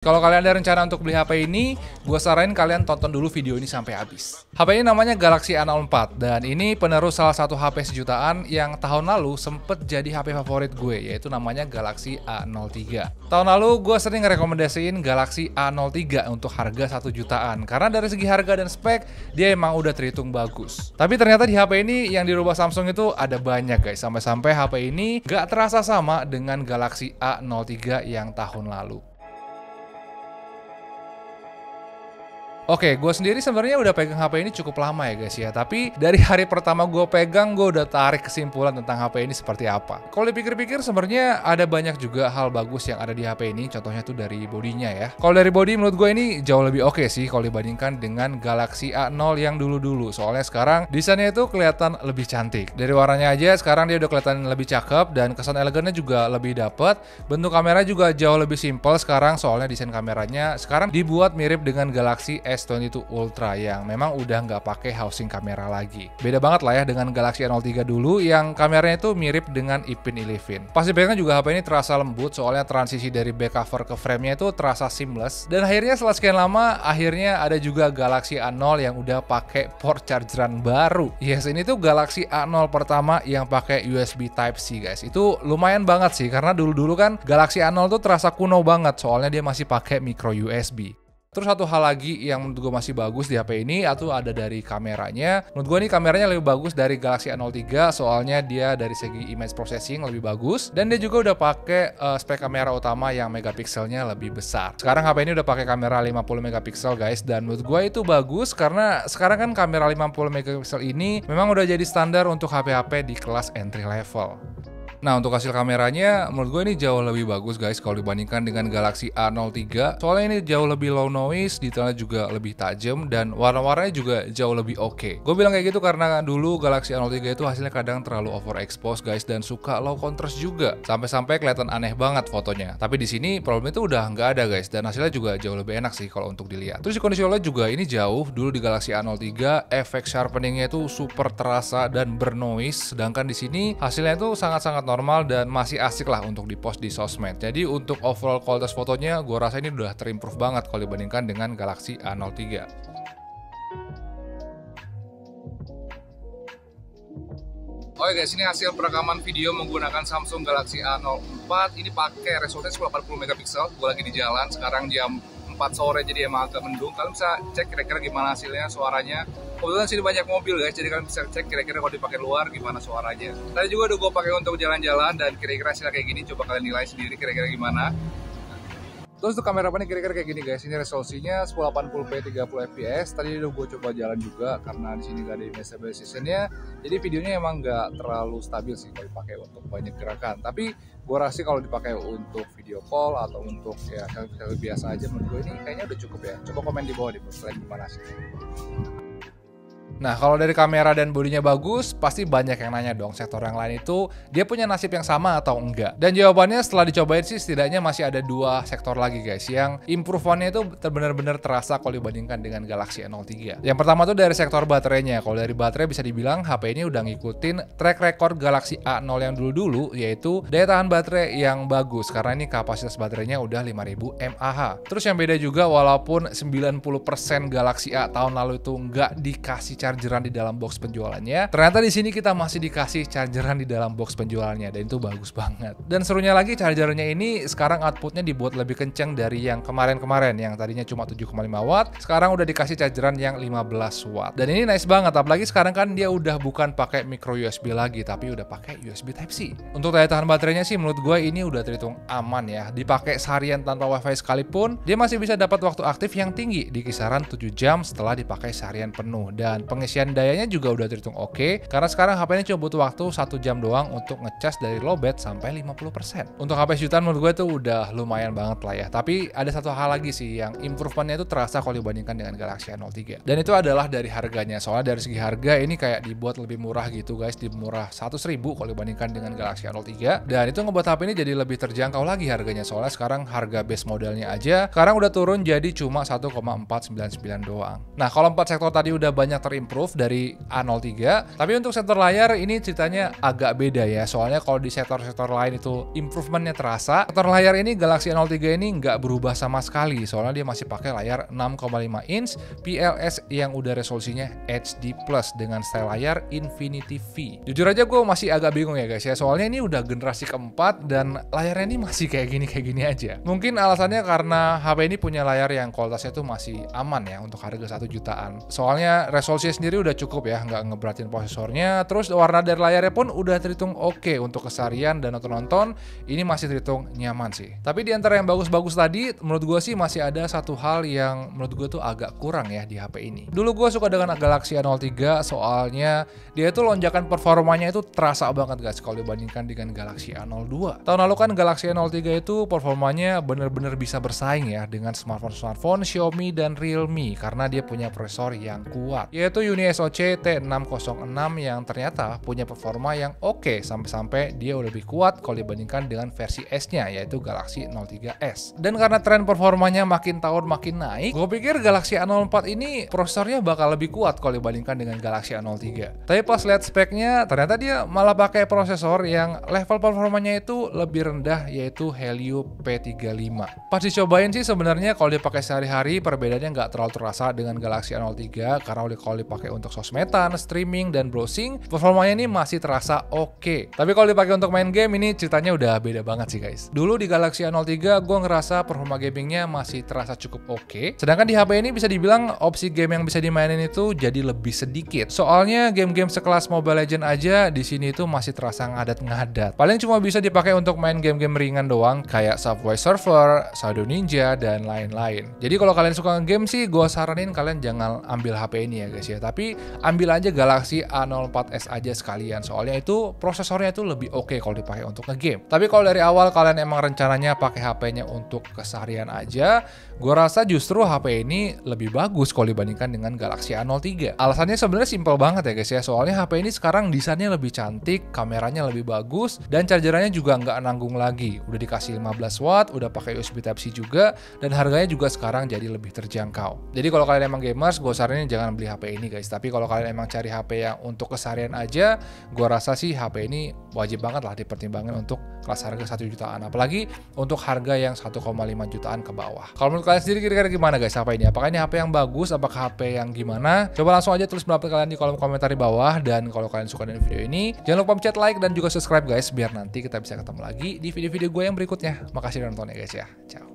Kalau kalian ada rencana untuk beli HP ini, gue saranin kalian tonton dulu video ini sampai habis. HP ini namanya Galaxy A04 dan ini penerus salah satu HP sejutaan yang tahun lalu sempet jadi HP favorit gue, yaitu namanya Galaxy A03. Tahun lalu gue sering ngerekomendasiin Galaxy A03 untuk harga 1 jutaan karena dari segi harga dan spek dia emang udah terhitung bagus. Tapi ternyata di HP ini yang dirubah Samsung itu ada banyak guys, sampai-sampai HP ini gak terasa sama dengan Galaxy A03 yang tahun lalu. Oke, gue sendiri sebenarnya udah pegang HP ini cukup lama ya guys ya. Tapi dari hari pertama gue pegang, gue udah tarik kesimpulan tentang HP ini seperti apa. Kalau dipikir-pikir sebenarnya ada banyak juga hal bagus yang ada di HP ini. Contohnya tuh dari bodinya ya. Kalau dari body menurut gue ini jauh lebih oke sih kalau dibandingkan dengan Galaxy A0 yang dulu-dulu. Soalnya sekarang desainnya itu kelihatan lebih cantik. Dari warnanya aja sekarang dia udah kelihatan lebih cakep dan kesan elegannya juga lebih dapet. Bentuk kamera juga jauh lebih simpel sekarang soalnya desain kameranya sekarang dibuat mirip dengan Galaxy S22 Ultra yang memang udah nggak pakai housing kamera lagi. Beda banget lah ya dengan Galaxy A03 dulu yang kameranya itu mirip dengan Ipin 11. Pas dipegang juga HP ini terasa lembut soalnya transisi dari back cover ke frame-nya itu terasa seamless. Dan akhirnya setelah sekian lama, akhirnya ada juga Galaxy A0 yang udah pakai port chargeran baru. Yes, ini tuh Galaxy A0 pertama yang pakai USB Type-C guys. Itu lumayan banget sih karena dulu-dulu kan Galaxy A0 tuh terasa kuno banget soalnya dia masih pakai micro USB. Terus satu hal lagi yang menurut gue masih bagus di HP ini atau ada dari kameranya. Menurut gue nih kameranya lebih bagus dari Galaxy A03 soalnya dia dari segi image processing lebih bagus dan dia juga udah pakai spek kamera utama yang megapikselnya lebih besar. Sekarang HP ini udah pakai kamera 50 megapiksel guys dan menurut gue itu bagus karena sekarang kan kamera 50 megapiksel ini memang udah jadi standar untuk HP-HP di kelas entry level. Nah untuk hasil kameranya menurut gue ini jauh lebih bagus guys kalau dibandingkan dengan Galaxy A03. Soalnya ini jauh lebih low noise, detailnya juga lebih tajam dan warna-warnanya juga jauh lebih oke. Gue bilang kayak gitu karena dulu Galaxy A03 itu hasilnya kadang terlalu overexpose guys dan suka low contrast juga. Sampai-sampai kelihatan aneh banget fotonya. Tapi di sini problem itu udah nggak ada guys dan hasilnya juga jauh lebih enak sih kalau untuk dilihat. Terus di kondisi OLED juga ini jauh. Dulu di Galaxy A03 efek sharpeningnya itu super terasa dan bernoise. Sedangkan di sini hasilnya itu sangat-sangat normal dan masih asik lah untuk dipost di sosmed. Jadi untuk overall kualitas fotonya gue rasa ini udah terimprove banget kalau dibandingkan dengan Galaxy A03. Oke guys, ini hasil perekaman video menggunakan Samsung Galaxy A04. Ini pakai resolusi 80 megapiksel. Gue lagi di jalan, sekarang jam 4 sore jadi emang agak mendung. Kalian bisa cek kira-kira gimana hasilnya, suaranya. Kebetulan sini banyak mobil guys, jadi kalian bisa cek kira-kira kalau dipakai luar gimana suaranya. Tadi juga udah gue pakai untuk jalan-jalan dan kira-kira hasilnya kayak gini. Coba kalian nilai sendiri kira-kira gimana. Terus untuk kamera apa nih kira-kira kayak gini guys. Ini resolusinya 1080p 30 fps. Tadi udah gue coba jalan juga karena di sini gak ada image stabilization-nya. Jadi videonya emang gak terlalu stabil sih kalau dipakai untuk banyak gerakan. Tapi gue rasa kalau dipakai untuk video call atau untuk ya selfie biasa aja menurut gue ini kayaknya udah cukup ya. Coba komen di bawah deh kalian gimana sih. Nah kalau dari kamera dan bodinya bagus, pasti banyak yang nanya dong sektor yang lain itu dia punya nasib yang sama atau enggak. Dan jawabannya setelah dicobain sih setidaknya masih ada 2 sektor lagi guys yang improve-nya itu benar-benar terasa kalau dibandingkan dengan Galaxy A03. Yang pertama tuh dari sektor baterainya. Kalau dari baterai bisa dibilang HP ini udah ngikutin track record Galaxy A0 yang dulu-dulu, yaitu daya tahan baterai yang bagus karena ini kapasitas baterainya udah 5000 mAh. Terus yang beda juga walaupun 90% Galaxy A tahun lalu itu nggak dikasih chargeran di dalam box penjualannya, ternyata di sini kita masih dikasih chargeran di dalam box penjualannya dan itu bagus banget. Dan serunya lagi chargernya ini sekarang outputnya dibuat lebih kenceng dari yang kemarin-kemarin yang tadinya cuma 7,5 watt, sekarang udah dikasih chargeran yang 15 watt. Dan ini nice banget, apalagi sekarang kan dia udah bukan pakai micro USB lagi tapi udah pakai USB Type-C. Untuk daya tahan baterainya sih menurut gue ini udah terhitung aman ya. Dipakai seharian tanpa wifi sekalipun, dia masih bisa dapat waktu aktif yang tinggi di kisaran 7 jam setelah dipakai seharian penuh. Dan pengisian dayanya juga udah terhitung oke, karena sekarang HP ini cuma butuh waktu 1 jam doang untuk ngecas dari lowbat sampai 50%. Untuk HP sejutaan menurut gue itu udah lumayan banget lah ya. Tapi ada satu hal lagi sih yang improvementnya itu terasa kalau dibandingkan dengan Galaxy A03. Dan itu adalah dari harganya. Soalnya dari segi harga ini kayak dibuat lebih murah gitu guys, di murah 100.000 kalau dibandingkan dengan Galaxy A03. Dan itu ngebuat HP ini jadi lebih terjangkau lagi harganya. Soalnya sekarang harga base modelnya aja sekarang udah turun jadi cuma 1,499 doang. Nah kalau 4 sektor tadi udah banyak improve dari A03. Tapi untuk sektor layar ini ceritanya agak beda ya. Soalnya kalau di sektor-sektor lain itu improvementnya terasa, sektor layar ini Galaxy A03 ini nggak berubah sama sekali. Soalnya dia masih pakai layar 6,5 inch PLS yang udah resolusinya HD+ dengan style layar Infinity V. Jujur aja gue masih agak bingung ya guys ya. Soalnya ini udah generasi keempat dan layarnya ini masih kayak gini aja. Mungkin alasannya karena HP ini punya layar yang kualitasnya tuh masih aman ya untuk harga 1 jutaan. Soalnya resolusinya sendiri udah cukup ya, nggak ngeberatin prosesornya. Terus warna dari layarnya pun udah terhitung oke untuk keseharian dan nonton-nonton. Ini masih terhitung nyaman sih. Tapi di antara yang bagus-bagus tadi, menurut gue sih masih ada satu hal yang menurut gue tuh agak kurang ya di HP ini. Dulu gue suka dengan Galaxy A03 soalnya dia itu lonjakan performanya itu terasa banget guys kalau dibandingkan dengan Galaxy A02. Tahun lalu kan Galaxy A03 itu performanya bener-bener bisa bersaing ya dengan smartphone Xiaomi dan Realme karena dia punya prosesor yang kuat, yaitu UniSoC T606 yang ternyata punya performa yang oke sampai-sampai dia lebih kuat kalau dibandingkan dengan versi S-nya yaitu Galaxy A03s. Dan karena tren performanya makin tahun makin naik, gue pikir Galaxy A04 ini prosesornya bakal lebih kuat kalau dibandingkan dengan Galaxy A03. Tapi pas lihat speknya ternyata dia malah pakai prosesor yang level performanya itu lebih rendah yaitu Helio P35. Pas dicobain sih sebenarnya kalau dipakai sehari-hari perbedaannya nggak terlalu terasa dengan Galaxy A03 karena kalau dipakai untuk sosmedan, streaming, dan browsing performanya ini masih terasa oke. Tapi kalau dipakai untuk main game ini ceritanya udah beda banget sih guys. Dulu di Galaxy A03 gue ngerasa performa gamingnya masih terasa cukup oke. Sedangkan di HP ini bisa dibilang opsi game yang bisa dimainin itu jadi lebih sedikit. Soalnya game-game sekelas Mobile Legends aja di sini itu masih terasa ngadat-ngadat. Paling cuma bisa dipakai untuk main game-game ringan doang kayak Subway Surfer, Shadow Ninja, dan lain-lain. Jadi kalau kalian suka game sih, gue saranin kalian jangan ambil HP ini ya guys ya. Tapi ambil aja Galaxy A04s aja sekalian. Soalnya itu prosesornya itu lebih oke kalau dipakai untuk ngegame. Tapi kalau dari awal kalian emang rencananya pakai HP-nya untuk keseharian aja, gue rasa justru HP ini lebih bagus kalau dibandingkan dengan Galaxy A03. Alasannya sebenarnya simpel banget ya guys ya. Soalnya HP ini sekarang desainnya lebih cantik, kameranya lebih bagus, dan chargerannya juga nggak nanggung lagi. Udah dikasih 15 watt, udah pakai USB Type-C juga, dan harganya juga sekarang jadi lebih terjangkau. Jadi kalau kalian emang gamers, gue saranin jangan beli HP ini guys. Tapi kalau kalian emang cari HP yang untuk keseharian aja, gue rasa sih HP ini wajib banget lah dipertimbangkan untuk kelas harga 1 jutaan. Apalagi untuk harga yang 1,5 jutaan ke bawah. Kalau menurut kalian sendiri kira-kira gimana guys HP ini? Apakah ini HP yang bagus? Apakah HP yang gimana? Coba langsung aja tulis pendapat kalian di kolom komentar di bawah. Dan kalau kalian suka dengan video ini, jangan lupa pencet like dan juga subscribe guys, biar nanti kita bisa ketemu lagi di video-video gue yang berikutnya. Makasih udah nonton ya guys ya. Ciao.